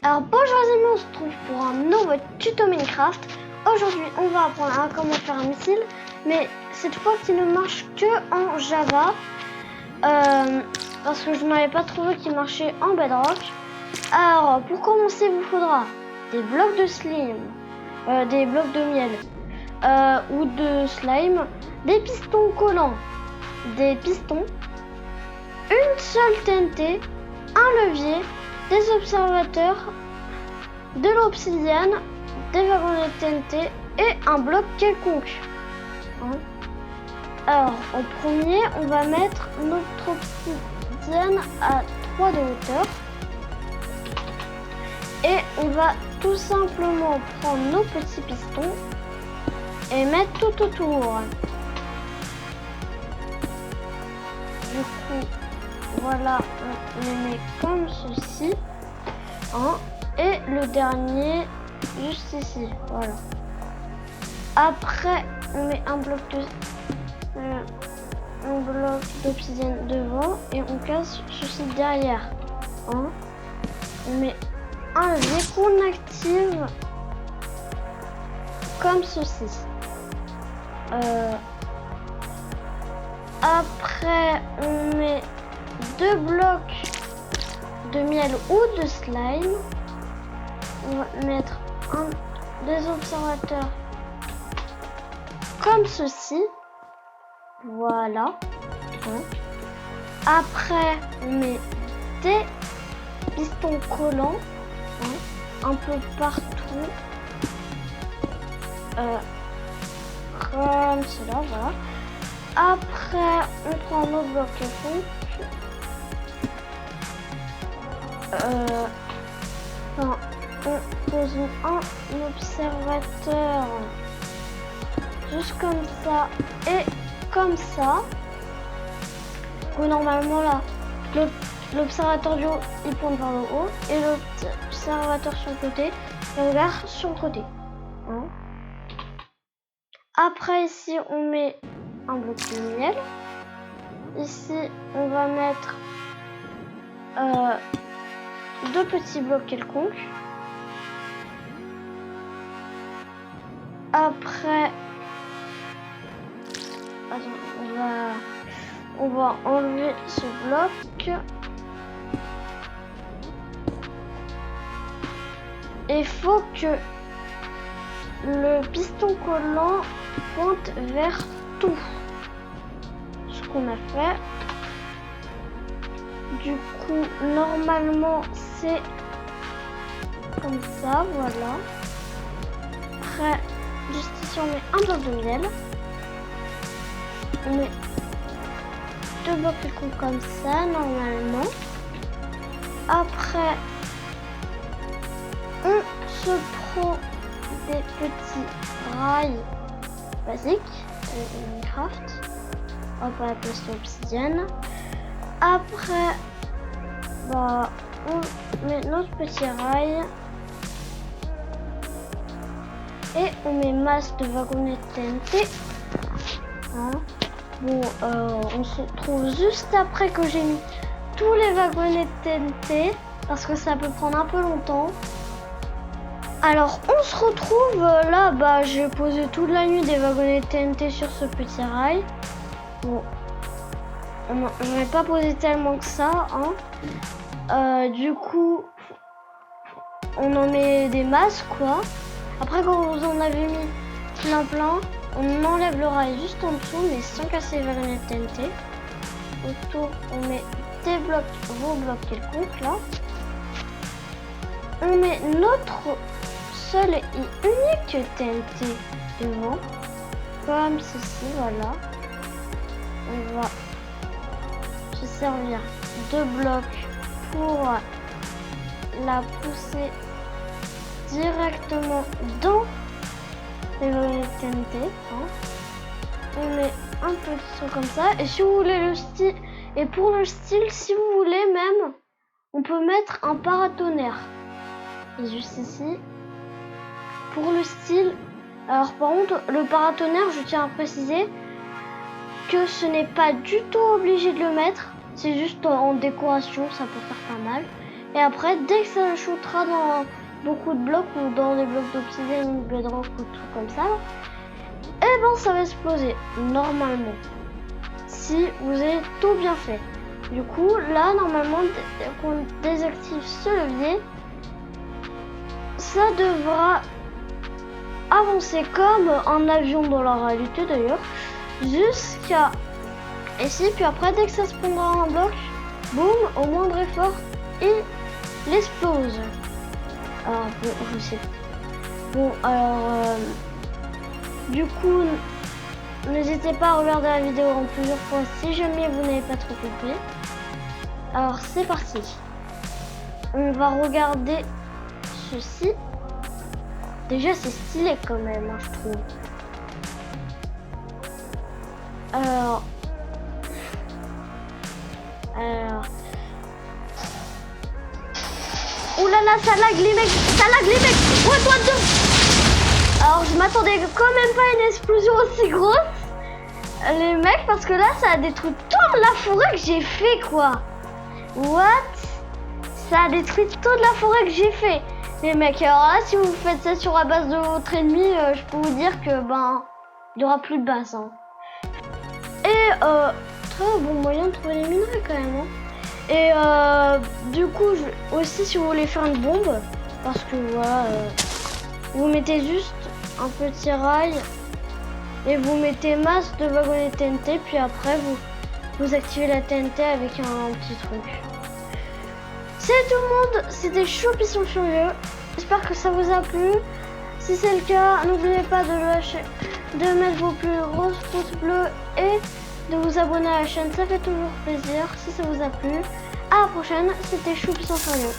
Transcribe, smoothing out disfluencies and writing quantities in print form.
Alors bonjour les amis, on se retrouve pour un nouveau tuto Minecraft. Aujourd'hui on va apprendre à comment faire un missile, mais cette fois qui ne marche que en Java, parce que je n'avais pas trouvé qu'il marchait en Bedrock. Alors pour commencer il vous faudra des blocs de slime, des blocs de miel ou de slime, des pistons collants, des pistons, une seule TNT, un levier, des observateurs, de l'obsidienne, des wagons de TNT et un bloc quelconque. Alors en premier on va mettre notre obsidienne à 3 de hauteur et on va tout simplement prendre nos petits pistons et mettre tout autour. Du coup voilà, on les met comme ceci, et le dernier juste ici, voilà. Après on met un bloc d'obsidienne devant et on casse ceci derrière. On met un levier qu'on active comme ceci. Après on met 2 blocs de miel ou de slime. On va mettre des observateurs comme ceci. Voilà. Après on met des pistons collants un peu partout. Comme cela, voilà. Après on prend nos blocs quelconques. On pose un observateur juste comme ça et comme ça. Donc normalement là, l'observateur du haut il pointe vers le haut et l'observateur sur le côté il regarde sur le côté. Après ici on met un bloc de miel. Ici on va mettre 2 petits blocs quelconques. Après, on va enlever ce bloc. Et il faut que le piston collant pointe vers tout. Ce qu'on a fait. Du coup, normalement, c'est comme ça, voilà. Après, juste ici, on met un bloc de miel. On met 2 blocs quelconques comme ça, normalement. Après, on se prend des petits rails basiques de Minecraft. On va la place d'obsidienne. Après, on met notre petit rail et on met masse de wagonnets TNT. On se retrouve juste après que j'ai mis tous les wagonnets TNT parce que ça peut prendre un peu longtemps. Alors on se retrouve là, j'ai posé toute la nuit des wagonnets TNT sur ce petit rail. Je n'ai pas posé tellement que ça. Du coup, on en met des masses, quoi. Après, quand vous en avez mis plein, on enlève le rail juste en dessous, mais sans casser les wagonnets TNT. Autour, on met des blocs, vos blocs quelconques, là. On met notre seul et unique TNT devant, comme ceci, voilà. On va se servir de blocs pour la pousser directement dans les wagonnets TNT. On met un petit truc comme ça. Et si vous voulez le style, et pour le style, si vous voulez même, on peut mettre un paratonnerre. Et juste ici. Pour le style, alors par contre, le paratonnerre, je tiens à préciser que ce n'est pas du tout obligé de le mettre. C'est juste en décoration, ça peut faire pas mal. Et après, dès que ça shootera dans beaucoup de blocs ou dans des blocs d'obsidienne ou bedrock ou tout comme ça, et ben ça va exploser normalement. Si vous avez tout bien fait. Du coup, là, normalement, dès qu'on désactive ce levier, ça devra avancer comme un avion dans la réalité d'ailleurs, jusqu'à ici. Puis après, dès que ça se prendra un bloc, boum, au moindre effort, il explose. Alors, bon, je sais. Bon, alors, du coup, n'hésitez pas à regarder la vidéo en plusieurs fois si jamais vous n'avez pas trop compris. Alors, c'est parti. On va regarder ceci. Déjà, c'est stylé quand même, hein, je trouve. Alors... Oh là là, ça lag les mecs. Ça lag les mecs. What the... Alors, je m'attendais quand même pas à une explosion aussi grosse. Les mecs, parce que là, ça a détruit toute la forêt que j'ai fait, quoi. What? Ça a détruit toute la forêt que j'ai fait. Les mecs, alors là, si vous faites ça sur la base de votre ennemi, je peux vous dire que, ben, il n'y aura plus de base, hein. Et, très bon moyen de trouver les minerais, quand même, hein. Et, du coup, aussi, si vous voulez faire une bombe, parce que, voilà, vous mettez juste un petit rail et vous mettez masse de wagonnets TNT, puis après, vous activez la TNT avec un petit truc. C'est tout le monde, c'était Choupisson Furieux. J'espère que ça vous a plu. Si c'est le cas, n'oubliez pas de lâcher, de mettre vos plus grosses pouces bleus et de vous abonner à la chaîne, ça fait toujours plaisir si ça vous a plu. À la prochaine, c'était Choupisson Furieux.